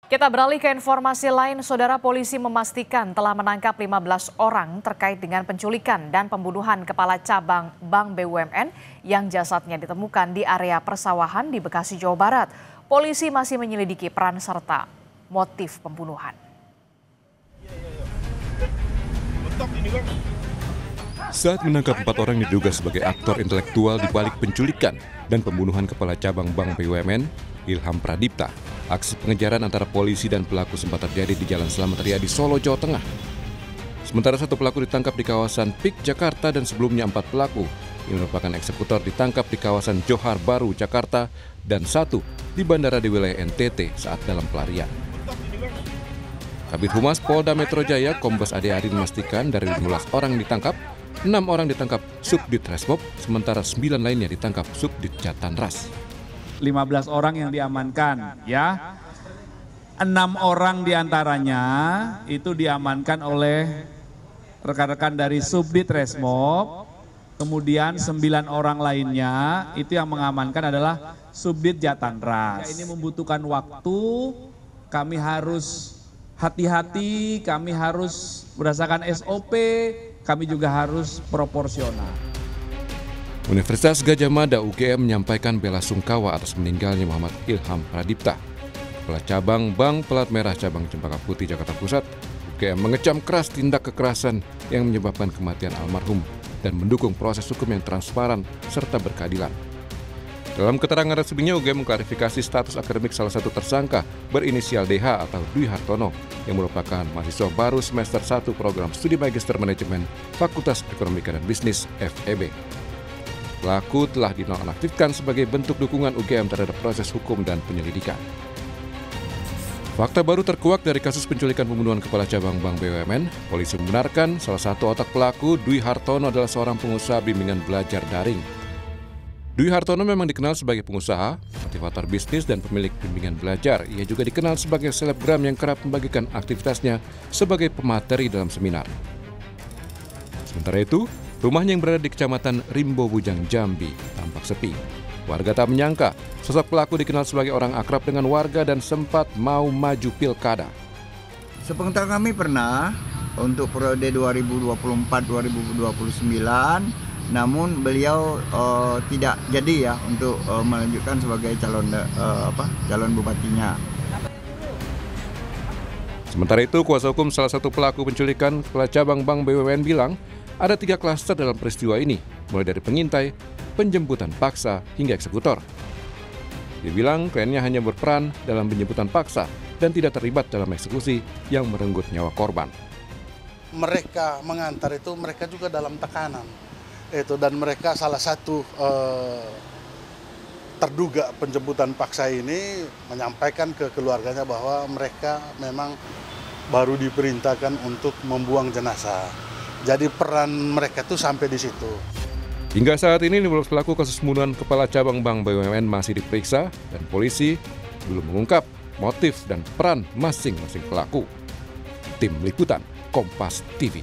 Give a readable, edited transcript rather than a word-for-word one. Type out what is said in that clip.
Kita beralih ke informasi lain, Saudara. Polisi memastikan telah menangkap 15 orang terkait dengan penculikan dan pembunuhan Kepala Cabang Bank BUMN yang jasadnya ditemukan di area persawahan di Bekasi, Jawa Barat. Polisi masih menyelidiki peran serta motif pembunuhan. Saat menangkap 4 orang diduga sebagai aktor intelektual di balik penculikan dan pembunuhan Kepala Cabang Bank BUMN, Ilham Pradipta, aksi pengejaran antara polisi dan pelaku sempat terjadi di Jalan Slamet Riyadi, Solo, Jawa Tengah. Sementara 1 pelaku ditangkap di kawasan PIK, Jakarta, dan sebelumnya 4 pelaku yang merupakan eksekutor ditangkap di kawasan Johar Baru, Jakarta, dan 1 di bandara di wilayah NTT saat dalam pelarian. Kabid Humas Polda Metro Jaya, Kombes Ade Ari, memastikan dari 15 orang yang ditangkap, 6 orang ditangkap Subdit Resmob, sementara 9 lainnya ditangkap Subdit Jatanras. 15 orang yang diamankan, ya. 6 orang diantaranya itu diamankan oleh rekan-rekan dari Subdit Resmob, kemudian 9 orang lainnya itu yang mengamankan adalah Subdit Jatanras. Ini membutuhkan waktu, kami harus hati-hati, kami harus berdasarkan SOP, kami juga harus proporsional. Universitas Gadjah Mada UGM menyampaikan bela sungkawa atas meninggalnya Muhammad Ilham Pradipta, Kepala Cabang Bank Pelat Merah Cabang Cempaka Putih, Jakarta Pusat. UGM mengecam keras tindak kekerasan yang menyebabkan kematian almarhum dan mendukung proses hukum yang transparan serta berkeadilan. Dalam keterangan resminya, UGM mengklarifikasi status akademik salah satu tersangka berinisial DH atau Dwi Hartono yang merupakan mahasiswa baru semester 1 program studi Magister Manajemen Fakultas Ekonomika dan Bisnis FEB. Pelaku telah dinonaktifkan sebagai bentuk dukungan UGM terhadap proses hukum dan penyelidikan. Fakta baru terkuak dari kasus penculikan pembunuhan Kepala Cabang Bank BUMN. Polisi membenarkan salah satu otak pelaku, Dwi Hartono, adalah seorang pengusaha bimbingan belajar daring. Dwi Hartono memang dikenal sebagai pengusaha, motivator bisnis, dan pemilik bimbingan belajar. Ia juga dikenal sebagai selebgram yang kerap membagikan aktivitasnya sebagai pemateri dalam seminar. Sementara itu, rumahnya yang berada di Kecamatan Rimbo Bujang, Jambi, tampak sepi. Warga tak menyangka sosok pelaku dikenal sebagai orang akrab dengan warga dan sempat mau maju pilkada. Sepengetahuan kami pernah untuk periode 2024-2029, namun beliau tidak jadi ya untuk melanjutkan sebagai calon bupatinya. Sementara itu, kuasa hukum salah satu pelaku penculikan Kepala Cabang Bank BUMN bilang ada 3 klaster dalam peristiwa ini, mulai dari pengintai, penjemputan paksa, hingga eksekutor. Dia bilang kliennya hanya berperan dalam penjemputan paksa dan tidak terlibat dalam eksekusi yang merenggut nyawa korban. Mereka mengantar itu mereka juga dalam tekanan. Dan mereka salah satu terduga penjemputan paksa ini menyampaikan ke keluarganya bahwa mereka memang baru diperintahkan untuk membuang jenazah. Jadi peran mereka itu sampai di situ. Hingga saat ini 15 pelaku kasus pembunuhan Kepala Cabang Bank BUMN masih diperiksa dan polisi belum mengungkap motif dan peran masing-masing pelaku. Tim Liputan Kompas TV.